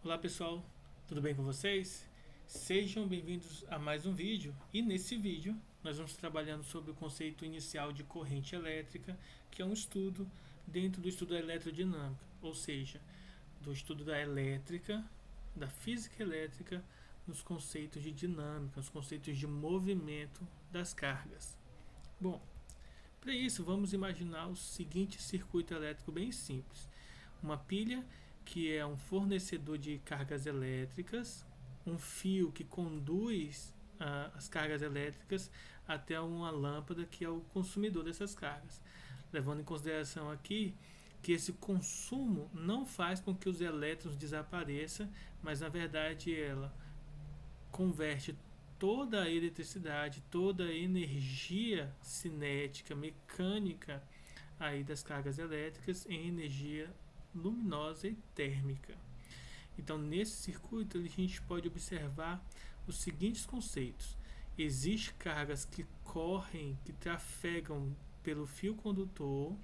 Olá pessoal, tudo bem com vocês? Sejam bem-vindos a mais um vídeo e nesse vídeo nós vamos trabalhando sobre o conceito inicial de corrente elétrica, que é um estudo dentro do estudo da eletrodinâmica, ou seja, do estudo da elétrica, da física elétrica, nos conceitos de dinâmica, nos conceitos de movimento das cargas. Bom, para isso vamos imaginar o seguinte circuito elétrico bem simples: uma pilha que é um fornecedor de cargas elétricas, um fio que conduz as cargas elétricas até uma lâmpada que é o consumidor dessas cargas. Levando em consideração aqui que esse consumo não faz com que os elétrons desapareçam, mas na verdade ela converte toda a eletricidade, toda a energia cinética, mecânica aí das cargas elétricas em energia luminosa e térmica. Então, nesse circuito, a gente pode observar os seguintes conceitos: existem cargas que correm, que trafegam pelo fio condutor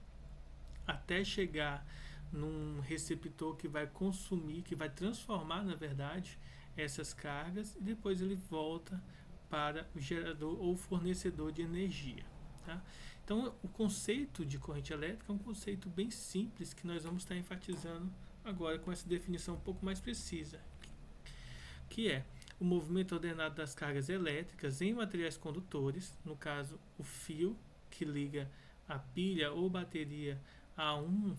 até chegar num receptor que vai consumir, que vai transformar, na verdade, essas cargas e depois ele volta para o gerador ou fornecedor de energia. Tá? Então, o conceito de corrente elétrica é um conceito bem simples que nós vamos estar enfatizando agora com essa definição um pouco mais precisa, que é o movimento ordenado das cargas elétricas em materiais condutores, no caso, o fio que liga a pilha ou bateria a um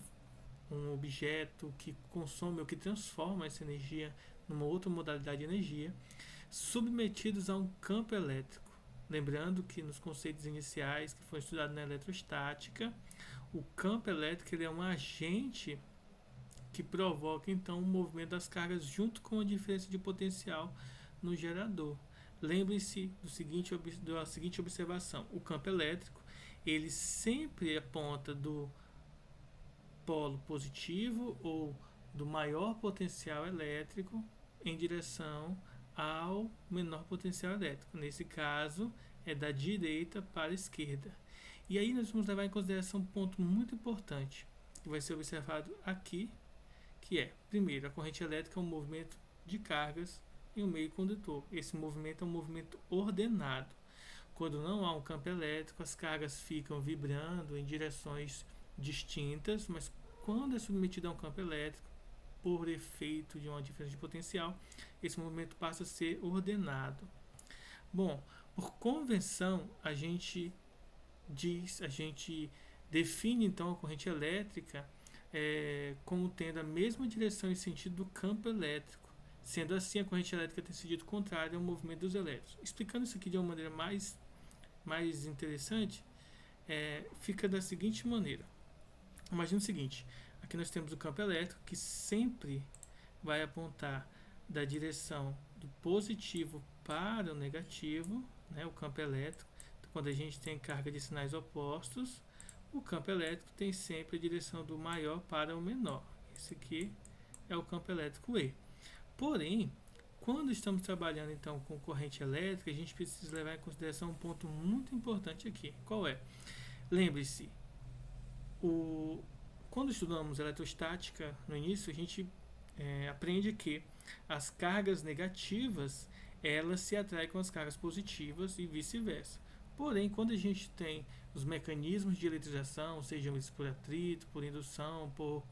objeto que consome ou que transforma essa energia numa outra modalidade de energia, submetidos a um campo elétrico. Lembrando que nos conceitos iniciais que foi estudado na eletrostática, o campo elétrico ele é um agente que provoca então o movimento das cargas junto com a diferença de potencial no gerador. Lembre-se da seguinte observação: o campo elétrico ele sempre aponta do polo positivo ou do maior potencial elétrico em direção ao menor potencial elétrico. Nesse caso, é da direita para a esquerda. E aí nós vamos levar em consideração um ponto muito importante que vai ser observado aqui, que é, primeiro, a corrente elétrica é um movimento de cargas em um meio condutor. Esse movimento é um movimento ordenado. Quando não há um campo elétrico, as cargas ficam vibrando em direções distintas, mas quando é submetido a um campo elétrico, por efeito de uma diferença de potencial, esse movimento passa a ser ordenado. Bom, por convenção, a gente define então a corrente elétrica como tendo a mesma direção e sentido do campo elétrico. Sendo assim, a corrente elétrica tem sentido contrário ao movimento dos elétrons. Explicando isso aqui de uma maneira mais interessante, fica da seguinte maneira. Imagina o seguinte: aqui nós temos o campo elétrico que sempre vai apontar da direção do positivo para o negativo, né, o campo elétrico. Então, quando a gente tem carga de sinais opostos, o campo elétrico tem sempre a direção do maior para o menor. Esse aqui é o campo elétrico E. Porém, quando estamos trabalhando então com corrente elétrica, a gente precisa levar em consideração um ponto muito importante aqui. Qual é? Lembre-se, quando estudamos eletrostática no início, a gente aprende que as cargas negativas elas se atraem com as cargas positivas e vice-versa. Porém, quando a gente tem os mecanismos de eletrização, sejam eles por atrito, por indução, por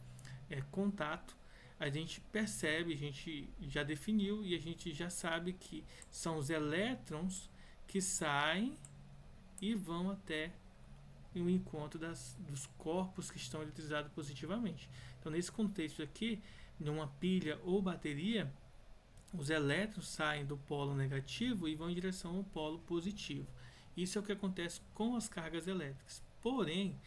contato, a gente percebe, a gente já definiu e a gente já sabe que são os elétrons que saem e vão até o encontro dos corpos que estão eletrizados positivamente. Então, nesse contexto aqui, numa pilha ou bateria, os elétrons saem do polo negativo e vão em direção ao polo positivo. Isso é o que acontece com as cargas elétricas. Porém,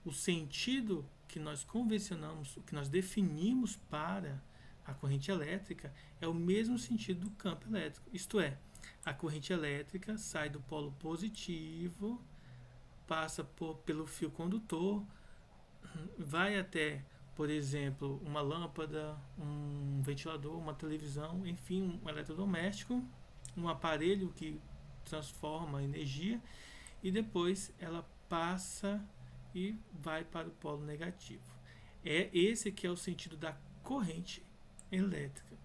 o sentido que nós convencionamos, o que nós definimos para a corrente elétrica é o mesmo sentido do campo elétrico. Isto é, a corrente elétrica sai do polo positivo, passa pelo fio condutor, vai até, por exemplo, uma lâmpada, um ventilador, uma televisão, enfim, um eletrodoméstico, um aparelho que transforma energia e depois ela passa e vai para o polo negativo. Esse que é o sentido da corrente elétrica.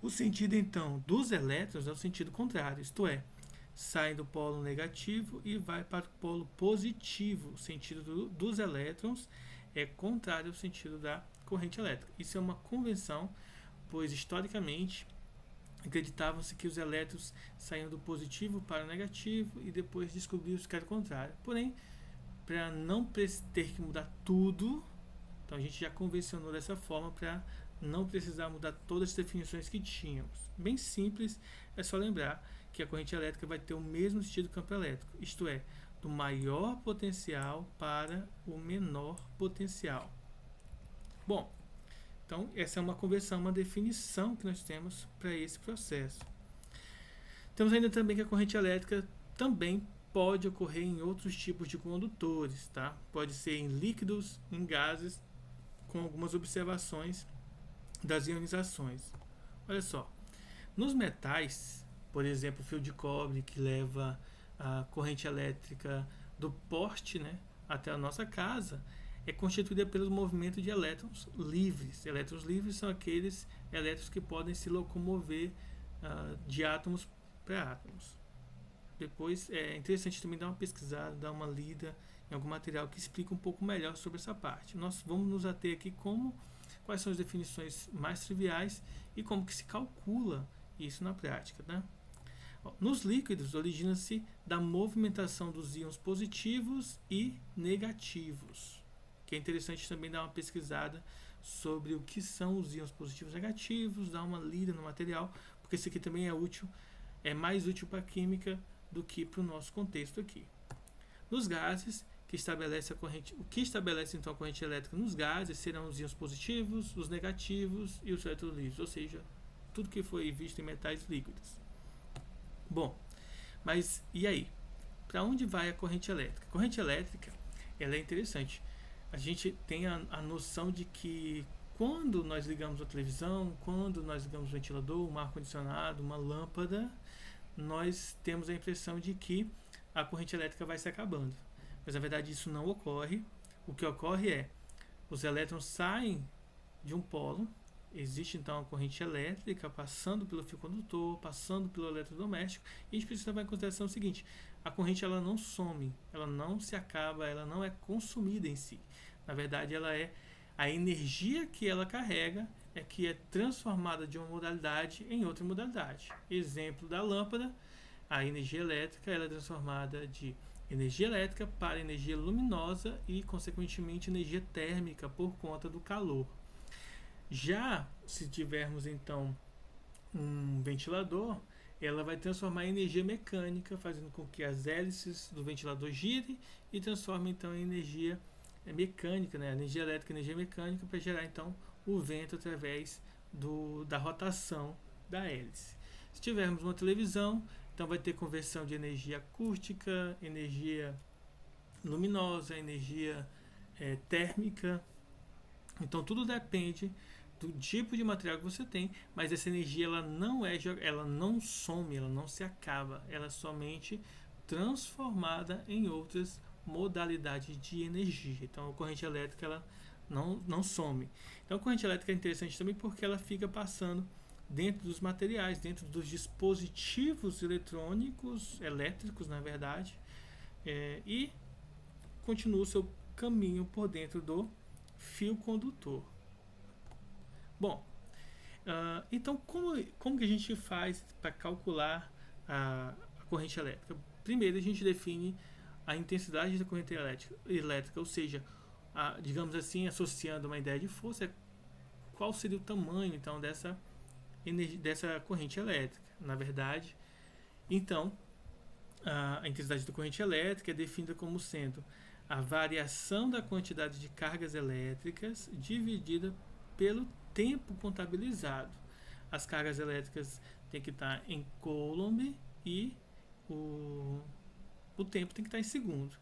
O sentido, então, dos elétrons é o sentido contrário, isto é, sai do polo negativo e vai para o polo positivo. O sentido dos elétrons é contrário ao sentido da corrente elétrica. Isso é uma convenção, pois historicamente acreditava-se que os elétrons saíam do positivo para o negativo e depois descobriu-se que era o contrário. Porém, para não ter que mudar tudo, então a gente já convencionou dessa forma para não precisar mudar todas as definições que tínhamos. Bem simples, é só lembrar que a corrente elétrica vai ter o mesmo sentido do campo elétrico, isto é, do maior potencial para o menor potencial. Bom, então essa é uma conversão, uma definição que nós temos para esse processo. Temos ainda também que a corrente elétrica também pode ocorrer em outros tipos de condutores, tá? Pode ser em líquidos, em gases, com algumas observações das ionizações. Olha só, nos metais, por exemplo, o fio de cobre que leva a corrente elétrica do poste, né, até a nossa casa, é constituída pelo movimento de elétrons livres. Elétrons livres são aqueles elétrons que podem se locomover de átomos para átomos. Depois é interessante também dar uma pesquisada, dar uma lida em algum material que explica um pouco melhor sobre essa parte. Nós vamos nos ater aqui quais são as definições mais triviais e como que se calcula isso na prática, né? Nos líquidos, origina-se da movimentação dos íons positivos e negativos, que é interessante também dar uma pesquisada sobre o que são os íons positivos e negativos, dar uma lida no material, porque isso aqui também é útil, é mais útil para a química do que para o nosso contexto aqui. Nos gases, o que estabelece então a corrente elétrica nos gases serão os íons positivos, os negativos e os elétrons livres, ou seja, tudo que foi visto em metais líquidos. Bom, mas e aí? Para onde vai a corrente elétrica? A corrente elétrica, ela é interessante. A gente tem a noção de que quando nós ligamos a televisão, quando nós ligamos o ventilador, um ar-condicionado, uma lâmpada, nós temos a impressão de que a corrente elétrica vai se acabando. Mas na verdade isso não ocorre. O que ocorre é, os elétrons saem de um polo, existe então a corrente elétrica passando pelo fio condutor, passando pelo eletrodoméstico, e a gente precisa levar em consideração o seguinte: a corrente ela não some, ela não se acaba, ela não é consumida em si. Na verdade, ela é a energia que ela carrega é que é transformada de uma modalidade em outra modalidade. Exemplo da lâmpada, a energia elétrica ela é transformada de energia elétrica para energia luminosa e, consequentemente, energia térmica por conta do calor. Já se tivermos então um ventilador, ela vai transformar em energia mecânica, fazendo com que as hélices do ventilador girem e transforme então em energia mecânica, né? Energia elétrica e energia mecânica para gerar então o vento através da rotação da hélice. Se tivermos uma televisão, então vai ter conversão de energia acústica, energia luminosa, energia térmica. Então tudo depende do tipo de material que você tem, mas essa energia ela não some, ela não se acaba, ela é somente transformada em outras modalidades de energia. Então a corrente elétrica ela não some. Então a corrente elétrica é interessante também porque ela fica passando dentro dos materiais, dentro dos dispositivos elétricos, na verdade, e continua o seu caminho por dentro do fio condutor. Bom, então como que a gente faz para calcular a corrente elétrica? Primeiro a gente define a intensidade da corrente elétrica, ou seja, digamos assim, associando uma ideia de força, qual seria o tamanho então dessa corrente elétrica. Na verdade, então, a intensidade da corrente elétrica é definida como sendo a variação da quantidade de cargas elétricas dividida pelo tempo contabilizado. As cargas elétricas têm que estar em coulomb e o tempo tem que estar em segundo.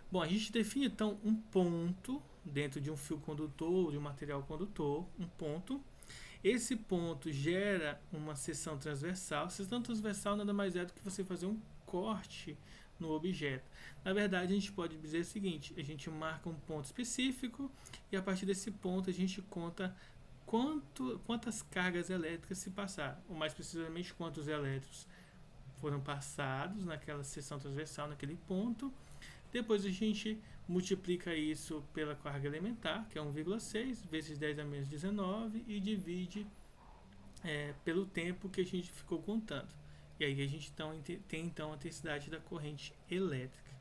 Bom, a gente define então um ponto dentro de um fio condutor, de um material condutor, um ponto. Esse ponto gera uma seção transversal. Seção transversal nada mais é do que você fazer um corte no objeto. Na verdade, a gente pode dizer o seguinte: a gente marca um ponto específico e a partir desse ponto a gente conta quantas cargas elétricas se passaram, ou mais precisamente quantos elétrons foram passados naquela seção transversal, naquele ponto. Depois a gente multiplica isso pela carga elementar, que é 1,6 vezes 10 a menos 19, e divide pelo tempo que a gente ficou contando. E aí a gente tem então a intensidade da corrente elétrica.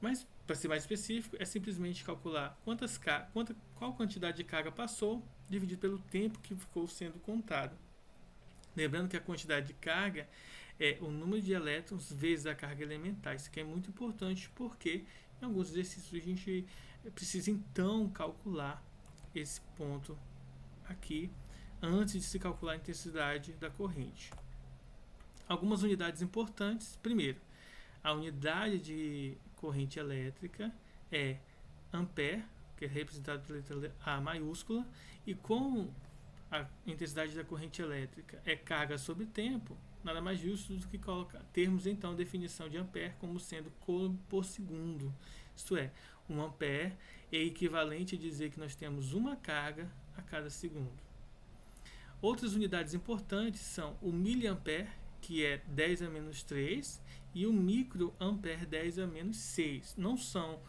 Mas, para ser mais específico, é simplesmente calcular qual quantidade de carga passou, dividido pelo tempo que ficou sendo contado. Lembrando que a quantidade de carga é o número de elétrons vezes a carga elementar. Isso aqui é muito importante porque em alguns exercícios a gente precisa então calcular esse ponto aqui antes de se calcular a intensidade da corrente. Algumas unidades importantes. Primeiro, a unidade de corrente elétrica é ampere, que é representado pela letra A maiúscula, e como a intensidade da corrente elétrica é carga sobre tempo, nada mais justo do que termos então a definição de ampere como sendo coulomb por segundo. Isto é, 1 ampere é equivalente a dizer que nós temos uma carga a cada segundo. Outras unidades importantes são o miliampere, que é 10 a menos 3, e o microampere, 10 a menos 6. Não são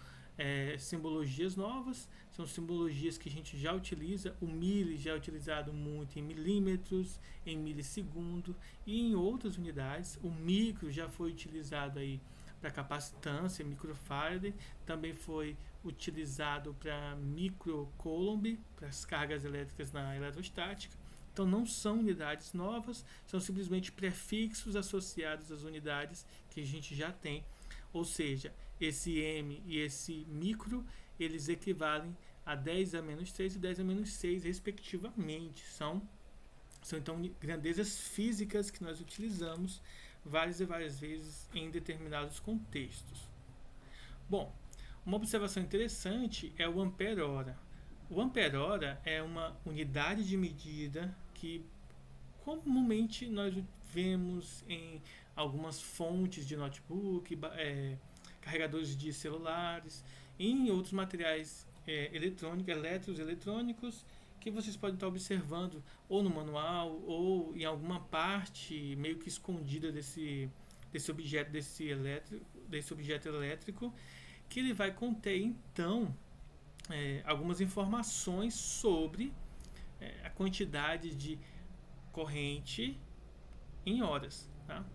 simbologias novas, são simbologias que a gente já utiliza. O mili já é utilizado muito em milímetros, em milissegundo, e em outras unidades. O micro já foi utilizado aí para capacitância, microfarad, também foi utilizado para microcoulomb, para as cargas elétricas na eletrostática. Então não são unidades novas, são simplesmente prefixos associados às unidades que a gente já tem. Ou seja, esse M e esse micro, eles equivalem a 10 a menos 3 e 10 a menos 6, respectivamente. São então grandezas físicas que nós utilizamos várias e várias vezes em determinados contextos. Bom, uma observação interessante é o ampere-hora. O ampere-hora é uma unidade de medida que comumente nós vemos em algumas fontes de notebook, carregadores de celulares, e em outros materiais elétricos, eletrônicos, que vocês podem estar observando ou no manual ou em alguma parte meio que escondida desse objeto elétrico, que ele vai conter então algumas informações sobre a quantidade de corrente em horas. Tá?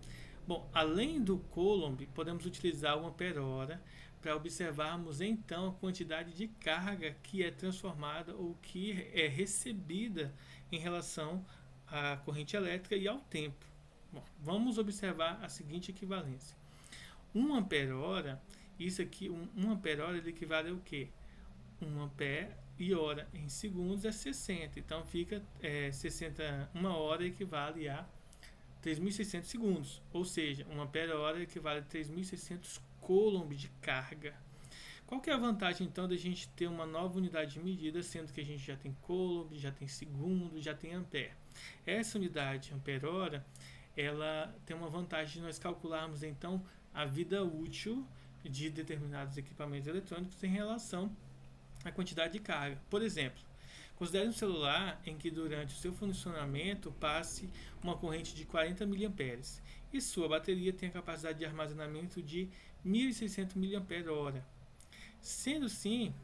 Bom, além do coulomb, podemos utilizar o ampere-hora para observarmos então a quantidade de carga que é transformada ou que é recebida em relação à corrente elétrica e ao tempo. Bom, vamos observar a seguinte equivalência. 1 ampere-hora, isso aqui, 1 ampere-hora ele equivale ao quê? 1 ampere e hora em segundos é 60. Então fica 60, uma hora equivale a 3.600 segundos. Ou seja, 1 ampere-hora equivale a 3.600 coulomb de carga. Qual que é a vantagem então da gente ter uma nova unidade de medida, sendo que a gente já tem coulomb, já tem segundo, já tem ampere? Essa unidade ampere-hora, ela tem uma vantagem de nós calcularmos então a vida útil de determinados equipamentos eletrônicos em relação à quantidade de carga. Por exemplo, considere um celular em que durante o seu funcionamento passe uma corrente de 40 mA e sua bateria tem a capacidade de armazenamento de 1.600 mAh. Sendo assim,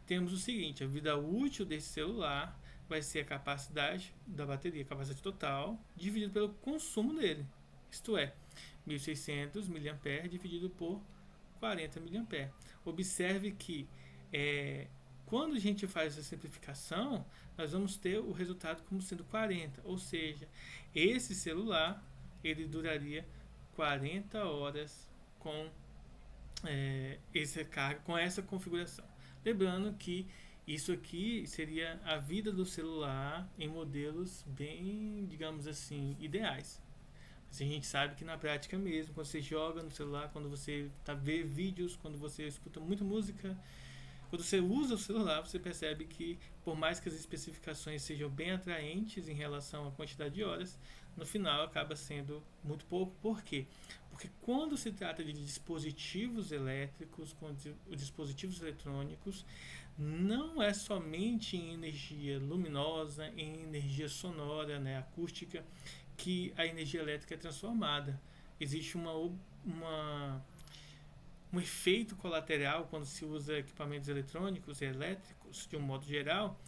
temos o seguinte: a vida útil desse celular vai ser a capacidade da bateria, a capacidade total, dividido pelo consumo dele. Isto é, 1.600 mA dividido por 40 mA. Observe que quando a gente faz essa simplificação, nós vamos ter o resultado como sendo 40. Ou seja, esse celular ele duraria 40 horas com essa carga, com essa configuração. Lembrando que isso aqui seria a vida do celular em modelos bem, digamos assim, ideais. Mas a gente sabe que na prática mesmo, quando você joga no celular, quando você vê vídeos, quando você escuta muita música, Quando você usa o celular, você percebe que, por mais que as especificações sejam bem atraentes em relação à quantidade de horas, no final acaba sendo muito pouco. Por quê? Porque quando se trata de dispositivos elétricos, com dispositivos eletrônicos, não é somente em energia luminosa, em energia sonora, né, acústica, que a energia elétrica é transformada. Existe um efeito colateral quando se usa equipamentos eletrônicos e elétricos, de um modo geral,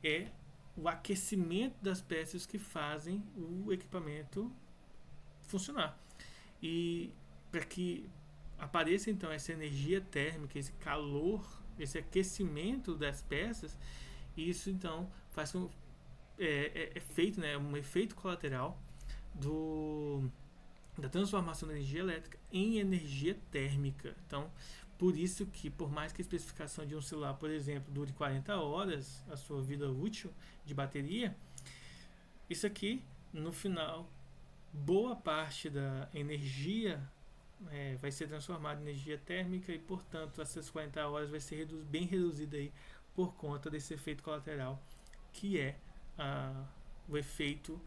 é o aquecimento das peças que fazem o equipamento funcionar. E para que apareça então essa energia térmica, esse calor, esse aquecimento das peças, isso então faz com é feito, né, um efeito colateral do da transformação da energia elétrica em energia térmica. Então, por isso que, por mais que a especificação de um celular, por exemplo, dure 40 horas, a sua vida útil de bateria, isso aqui, no final, boa parte da energia vai ser transformada em energia térmica e, portanto, essas 40 horas vai ser bem reduzida aí por conta desse efeito colateral, que é o efeito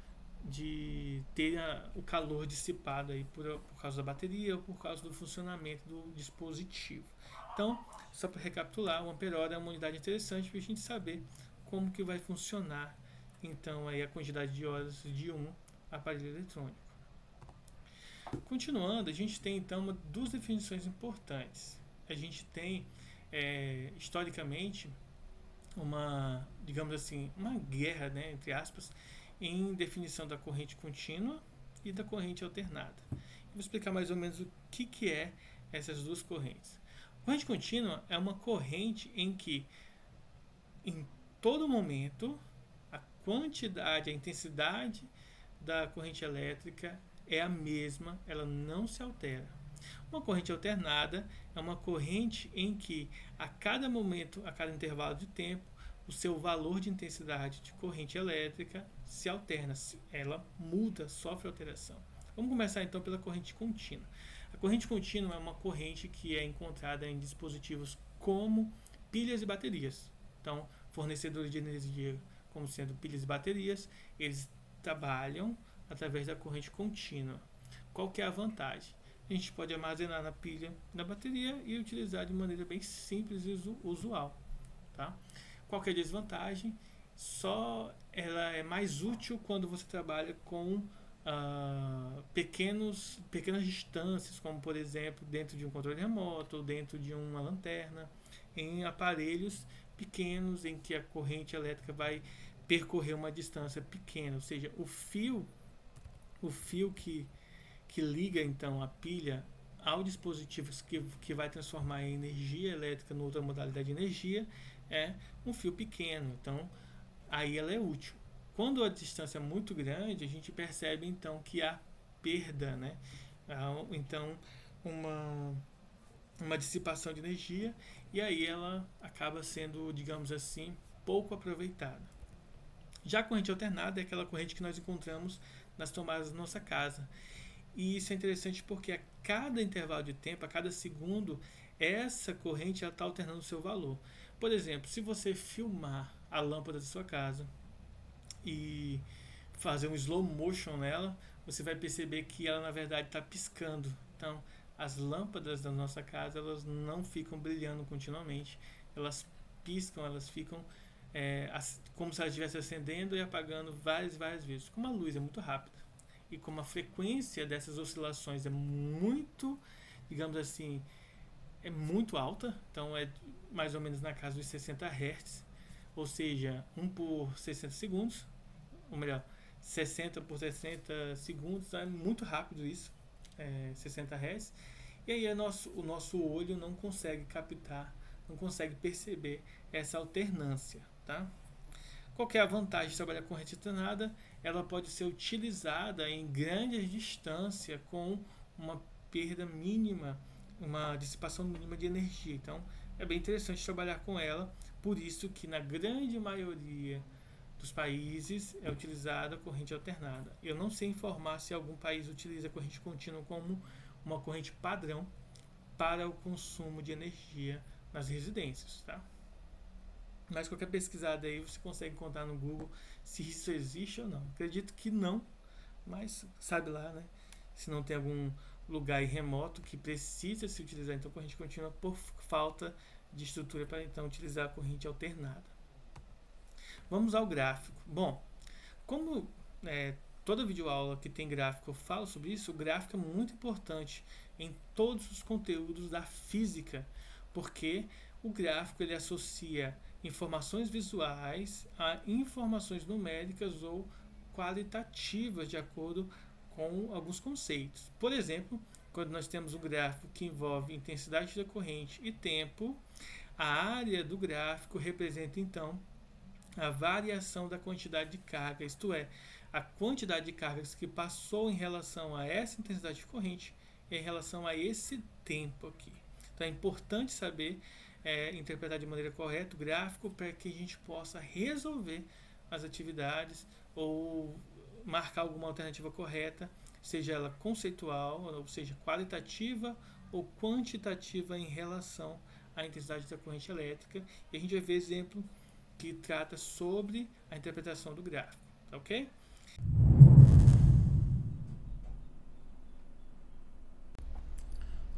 de ter o calor dissipado aí por causa da bateria ou por causa do funcionamento do dispositivo. Então, só para recapitular, o ampere-hora é uma unidade interessante para a gente saber como que vai funcionar então aí a quantidade de horas de um aparelho eletrônico. Continuando, a gente tem então duas definições importantes. A gente tem historicamente digamos assim, uma guerra, né, entre aspas, em definição da corrente contínua e da corrente alternada. Eu vou explicar mais ou menos o que é essas duas correntes. Corrente contínua é uma corrente em que, em todo momento, a quantidade, a intensidade da corrente elétrica é a mesma, ela não se altera. Uma corrente alternada é uma corrente em que, a cada momento, a cada intervalo de tempo, o seu valor de intensidade de corrente elétrica se alterna, ela muda, sofre alteração. Vamos começar então pela corrente contínua. A corrente contínua é uma corrente que é encontrada em dispositivos como pilhas e baterias. Então, fornecedores de energia, como sendo pilhas e baterias, eles trabalham através da corrente contínua. Qual que é a vantagem? A gente pode armazenar na pilha, na bateria e utilizar de maneira bem simples e usual. Tá? Qual que é a desvantagem? Só ela é mais útil quando você trabalha com pequenas distâncias, como por exemplo dentro de um controle remoto ou dentro de uma lanterna, em aparelhos pequenos em que a corrente elétrica vai percorrer uma distância pequena, ou seja, o fio que liga então a pilha ao dispositivo que vai transformar a energia elétrica em outra modalidade de energia é um fio pequeno, então aí ela é útil. Quando a distância é muito grande, a gente percebe então que há perda, né? Então uma dissipação de energia e aí ela acaba sendo, digamos assim, pouco aproveitada. Já a corrente alternada é aquela corrente que nós encontramos nas tomadas da nossa casa. E isso é interessante porque a cada intervalo de tempo, a cada segundo, essa corrente está alternando o seu valor. Por exemplo, se você filmar a lâmpada da sua casa e fazer um slow motion nela, você vai perceber que ela na verdade está piscando. Então, as lâmpadas da nossa casa elas não ficam brilhando continuamente, elas piscam, elas ficam como se ela estivesse acendendo e apagando várias vezes. Como a luz é muito rápida e como a frequência dessas oscilações é muito, digamos assim, é muito alta, então é mais ou menos na casa dos 60 Hz, ou seja, 1 por 60 segundos, ou melhor, 60 por 60 segundos, é muito rápido isso, 60 Hz, e aí o nosso olho não consegue captar, não consegue perceber essa alternância, tá? Qual que é a vantagem de trabalhar com corrente alternada? Ela pode ser utilizada em grandes distâncias com uma perda mínima, uma dissipação mínima de energia. Então, é bem interessante trabalhar com ela, por isso que na grande maioria dos países é utilizada a corrente alternada. Eu não sei informar se algum país utiliza a corrente contínua como uma corrente padrão para o consumo de energia nas residências, tá? mas qualquer pesquisada aí você consegue encontrar no Google se isso existe ou não. Acredito que não, mas sabe lá, né? Se não tem algum lugar aí remoto que precisa se utilizar então corrente contínua por falta de estrutura para então utilizar a corrente alternada. Vamos ao gráfico. Bom, como toda videoaula que tem gráfico eu falo sobre isso, o gráfico é muito importante em todos os conteúdos da física, porque o gráfico ele associa informações visuais a informações numéricas ou qualitativas de acordo com alguns conceitos. Por exemplo, quando nós temos um gráfico que envolve intensidade da corrente e tempo, a área do gráfico representa então a variação da quantidade de carga, isto é, a quantidade de cargas que passou em relação a essa intensidade de corrente em relação a esse tempo aqui. Então é importante saber interpretar de maneira correta o gráfico para que a gente possa resolver as atividades ou marcar alguma alternativa correta, seja ela conceitual, ou seja, qualitativa ou quantitativa em relação à intensidade da corrente elétrica. E a gente vai ver exemplo que trata sobre a interpretação do gráfico, tá ok?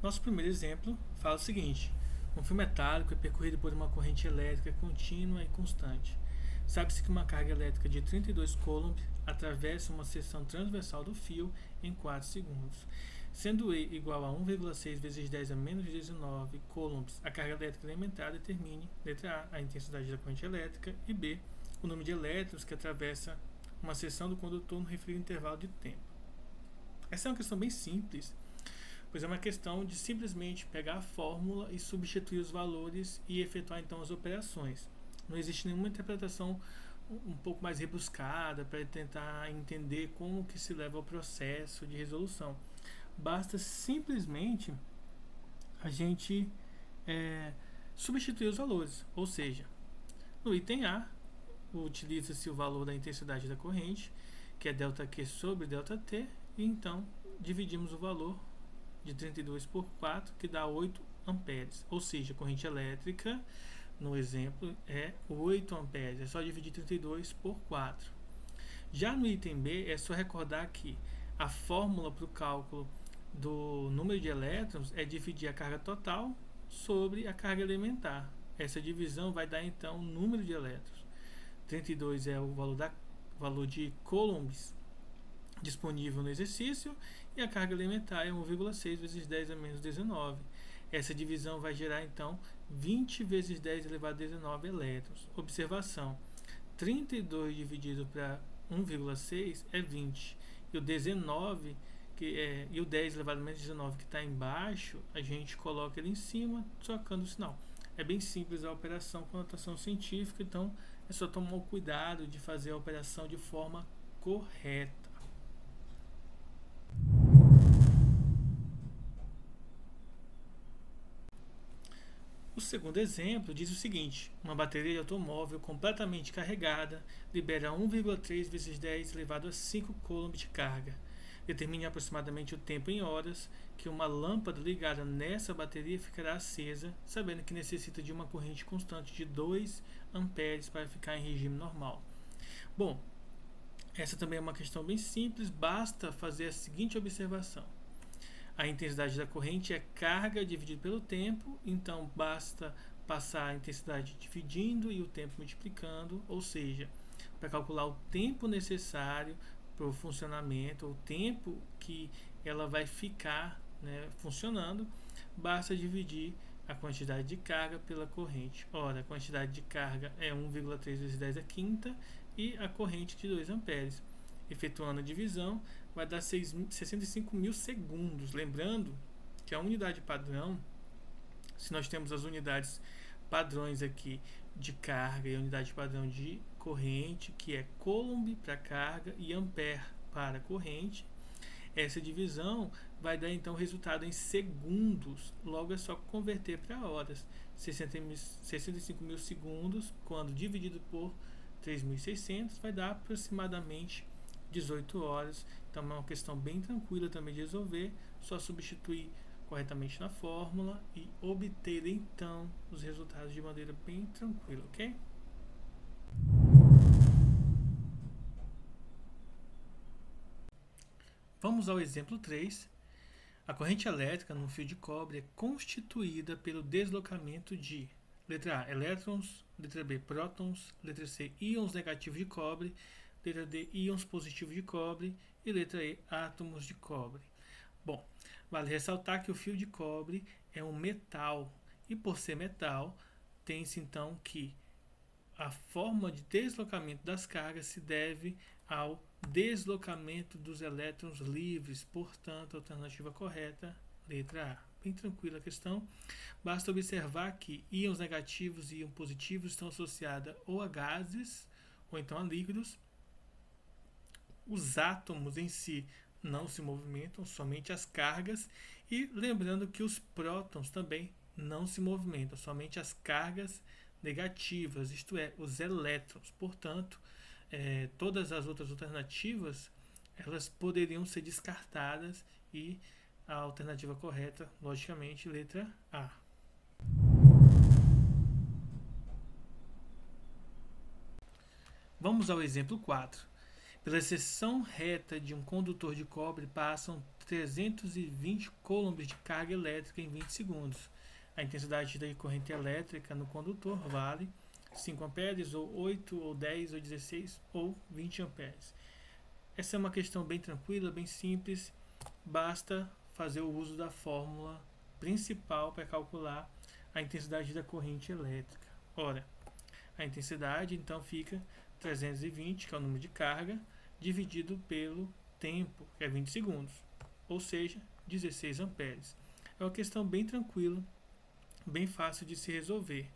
Nosso primeiro exemplo fala o seguinte: um fio metálico é percorrido por uma corrente elétrica contínua e constante. Sabe-se que uma carga elétrica de 32 coulomb atravessa uma seção transversal do fio em 4 segundos. Sendo E igual a 1,6 vezes 10 a menos 19 coulombs, a carga elétrica elementar determine, letra A, a intensidade da corrente elétrica e B, o número de elétrons que atravessa uma seção do condutor no referido intervalo de tempo. Essa é uma questão bem simples, pois é uma questão de simplesmente pegar a fórmula e substituir os valores e efetuar então as operações. Não existe nenhuma interpretação um pouco mais rebuscada para tentar entender como que se leva ao processo de resolução. Basta simplesmente a gente substituir os valores, ou seja, no item A utiliza-se o valor da intensidade da corrente, que é ΔQ sobre ΔT, e então dividimos o valor de 32 por 4, que dá 8 amperes, ou seja, a corrente elétrica no exemplo é 8 amperes, é só dividir 32 por 4. Já no item B é só recordar que a fórmula para o cálculo do número de elétrons é dividir a carga total sobre a carga elementar. Essa divisão vai dar então o número de elétrons. 32 é o valor de coulombs disponível no exercício e a carga elementar é 1,6 vezes 10 a menos 19. Essa divisão vai gerar então 20 vezes 10 elevado a 19 elétrons. Observação: 32 dividido para 1,6 é 20 e o 19 e o 10 elevado a menos 19 que está embaixo, a gente coloca ele em cima, trocando o sinal. É bem simples a operação com notação científica, então é só tomar o cuidado de fazer a operação de forma correta. O segundo exemplo diz o seguinte: uma bateria de automóvel completamente carregada libera 1,3 vezes 10 elevado a 5 coulomb de carga. Determine aproximadamente o tempo em horas que uma lâmpada ligada nessa bateria ficará acesa, sabendo que necessita de uma corrente constante de 2 amperes para ficar em regime normal. Bom, essa também é uma questão bem simples, basta fazer a seguinte observação. A intensidade da corrente é carga dividido pelo tempo, então basta passar a intensidade dividindo e o tempo multiplicando, ou seja, para calcular o tempo necessário para o funcionamento, o tempo que ela vai ficar funcionando, basta dividir a quantidade de carga pela corrente. Ora, a quantidade de carga é 1,3 vezes 10 a quinta e a corrente de 2 amperes. Efetuando a divisão, vai dar 65 mil segundos. Lembrando que a unidade padrão, se nós temos as unidades padrões aqui de carga e a unidade padrão de corrente, que é coulomb para carga e ampere para corrente, essa divisão vai dar então resultado em segundos, logo é só converter para horas. 65 mil segundos, quando dividido por 3.600, vai dar aproximadamente 18 horas. Então é uma questão bem tranquila também de resolver, só substituir corretamente na fórmula e obter então os resultados de maneira bem tranquila, ok? Vamos ao exemplo 3. A corrente elétrica num fio de cobre é constituída pelo deslocamento de letra A, elétrons, letra B, prótons, letra C, íons negativos de cobre, letra D, íons positivos de cobre e letra E, átomos de cobre. Bom, vale ressaltar que o fio de cobre é um metal e por ser metal, tem-se então que a forma de deslocamento das cargas se deve ao deslocamento dos elétrons livres, portanto, a alternativa correta, letra A. Bem tranquila a questão. Basta observar que íons negativos e íons positivos estão associados ou a gases ou então a líquidos. Os átomos em si não se movimentam, somente as cargas. E lembrando que os prótons também não se movimentam, somente as cargas negativas, isto é, os elétrons. Portanto, todas as outras alternativas elas poderiam ser descartadas e a alternativa correta, logicamente, letra A. Vamos ao exemplo 4. Pela seção reta de um condutor de cobre passam 320 coulombs de carga elétrica em 20 segundos. A intensidade da corrente elétrica no condutor vale 5 amperes, ou 8, ou 10, ou 16, ou 20 amperes. Essa é uma questão bem tranquila, bem simples. Basta fazer o uso da fórmula principal para calcular a intensidade da corrente elétrica. Ora, a intensidade então fica 320, que é o número de carga, dividido pelo tempo, que é 20 segundos, ou seja, 16 amperes. É uma questão bem tranquila, bem fácil de se resolver.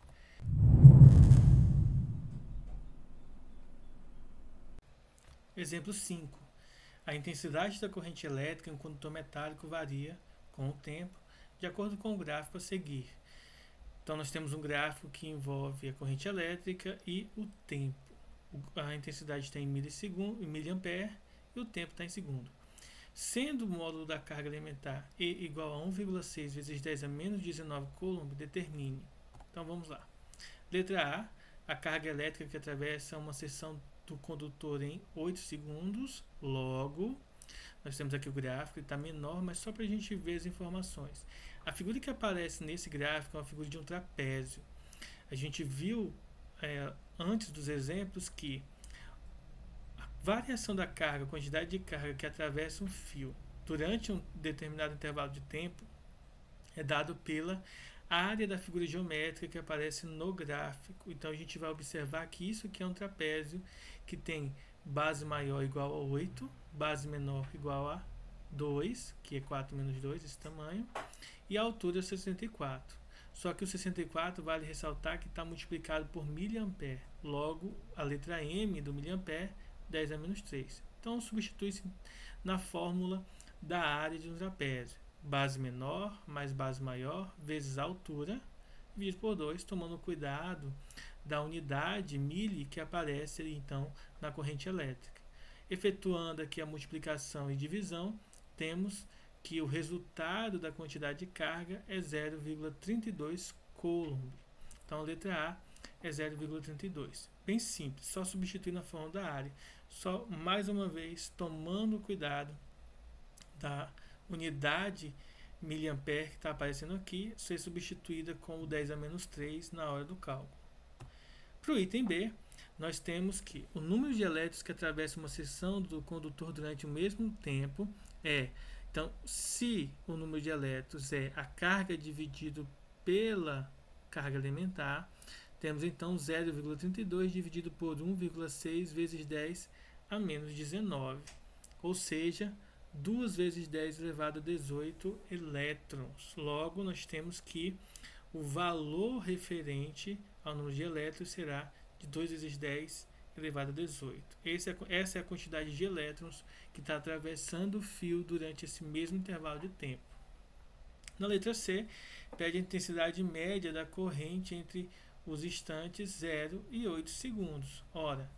Exemplo 5. A intensidade da corrente elétrica em um condutor metálico varia com o tempo, de acordo com o gráfico a seguir. Então, nós temos um gráfico que envolve a corrente elétrica e o tempo. A intensidade está em miliampere e o tempo está em segundo. Sendo o módulo da carga elementar E igual a 1,6 vezes 10 a menos 19 coulomb, determine. Então, vamos lá. Letra A, a carga elétrica que atravessa uma seção do condutor em 8 segundos. Logo, nós temos aqui o gráfico, ele está menor, mas só para a gente ver as informações. A figura que aparece nesse gráfico é uma figura de um trapézio. A gente viu antes dos exemplos que a variação da carga, a quantidade de carga que atravessa um fio durante um determinado intervalo de tempo é dado pela área da figura geométrica que aparece no gráfico. Então a gente vai observar que isso aqui é um trapézio que tem base maior igual a 8, base menor igual a 2, que é 4 menos 2, esse tamanho, e a altura é 64. Só que o 64 vale ressaltar que está multiplicado por miliampere. Logo, a letra M do miliampere, 10 a menos 3. Então, substitui-se na fórmula da área de um trapézio. Base menor mais base maior vezes a altura, dividido por 2, tomando cuidado da unidade mili que aparece então na corrente elétrica. Efetuando aqui a multiplicação e divisão, temos que o resultado da quantidade de carga é 0,32 coulomb. Então, a letra A é 0,32. Bem simples, só substituir na forma da área. Só, mais uma vez, tomando cuidado da unidade miliampere que está aparecendo aqui, ser substituída com o 10 a menos 3 na hora do cálculo. Para o item B, nós temos que o número de elétrons que atravessam uma seção do condutor durante o mesmo tempo é... Então, se o número de elétrons é a carga dividido pela carga elementar, temos então 0,32 dividido por 1,6 vezes 10 a menos 19. Ou seja, 2 vezes 10 elevado a 18 elétrons. Logo, nós temos que o valor referente ao número de elétrons será de 2 vezes 10 elevado a 18. Essa é a quantidade de elétrons que está atravessando o fio durante esse mesmo intervalo de tempo. Na letra C, pede a intensidade média da corrente entre os instantes 0 e 8 segundos. Ora,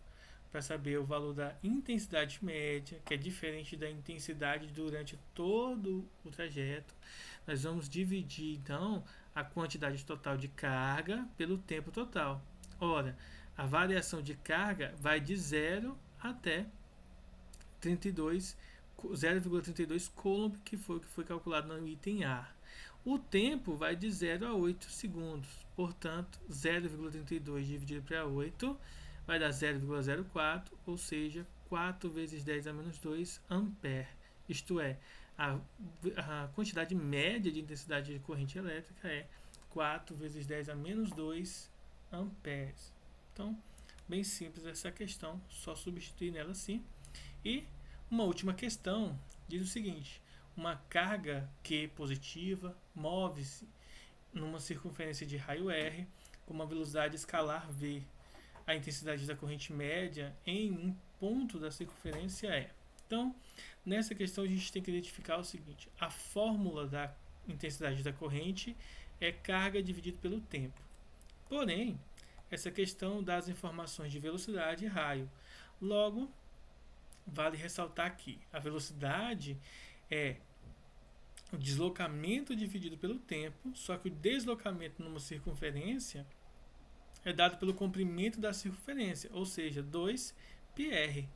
para saber o valor da intensidade média, que é diferente da intensidade durante todo o trajeto, nós vamos dividir então a quantidade total de carga pelo tempo total. Ora, A variação de carga vai de 0 até 32, 0,32 coulomb, que foi calculado no item A. O tempo vai de 0 a 8 segundos, portanto, 0,32 dividido para 8 vai dar 0,04, ou seja, 4 vezes 10 a menos 2 ampere. Isto é, a quantidade média de intensidade de corrente elétrica é 4 vezes 10 a menos 2 amperes. Então, bem simples essa questão, só substituir nela assim. E uma última questão diz o seguinte: uma carga Q positiva move-se numa circunferência de raio R com uma velocidade escalar V. A intensidade da corrente média em um ponto da circunferência é. Então, nessa questão a gente tem que identificar o seguinte: a fórmula da intensidade da corrente é carga dividido pelo tempo. Porém, essa questão dá as informações de velocidade e raio. Logo, vale ressaltar que a velocidade é o deslocamento dividido pelo tempo, só que o deslocamento numa circunferência é dado pelo comprimento da circunferência, ou seja, 2πr.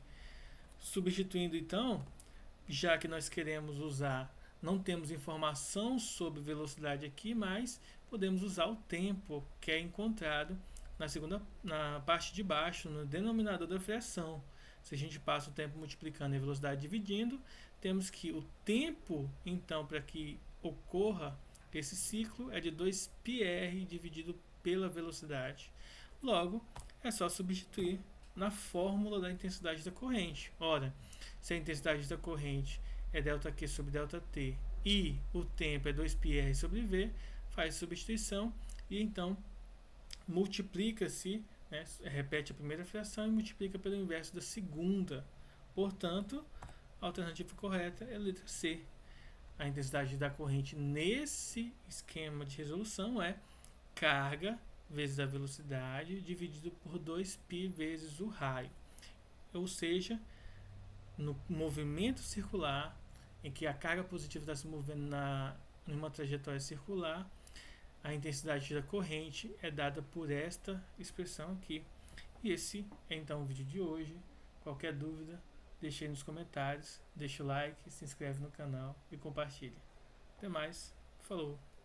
Substituindo então, já que nós queremos usar, não temos informação sobre velocidade aqui, mas podemos usar o tempo que é encontrado na parte de baixo, no denominador da fração. Se a gente passa o tempo multiplicando e a velocidade dividindo, temos que o tempo, então, para que ocorra esse ciclo é de 2πr dividido pela velocidade. Logo, é só substituir na fórmula da intensidade da corrente. Ora, se a intensidade da corrente é ΔQ sobre ΔT e o tempo é 2πr sobre V, faz substituição e então multiplica-se, né, repete a primeira fração e multiplica pelo inverso da segunda. Portanto, a alternativa correta é a letra C. A intensidade da corrente nesse esquema de resolução é carga vezes a velocidade dividido por 2π vezes o raio. Ou seja, no movimento circular, em que a carga positiva está se movendo em uma trajetória circular, a intensidade da corrente é dada por esta expressão aqui. E esse é então o vídeo de hoje. Qualquer dúvida, deixe aí nos comentários, deixa o like, se inscreve no canal e compartilhe. Até mais, falou!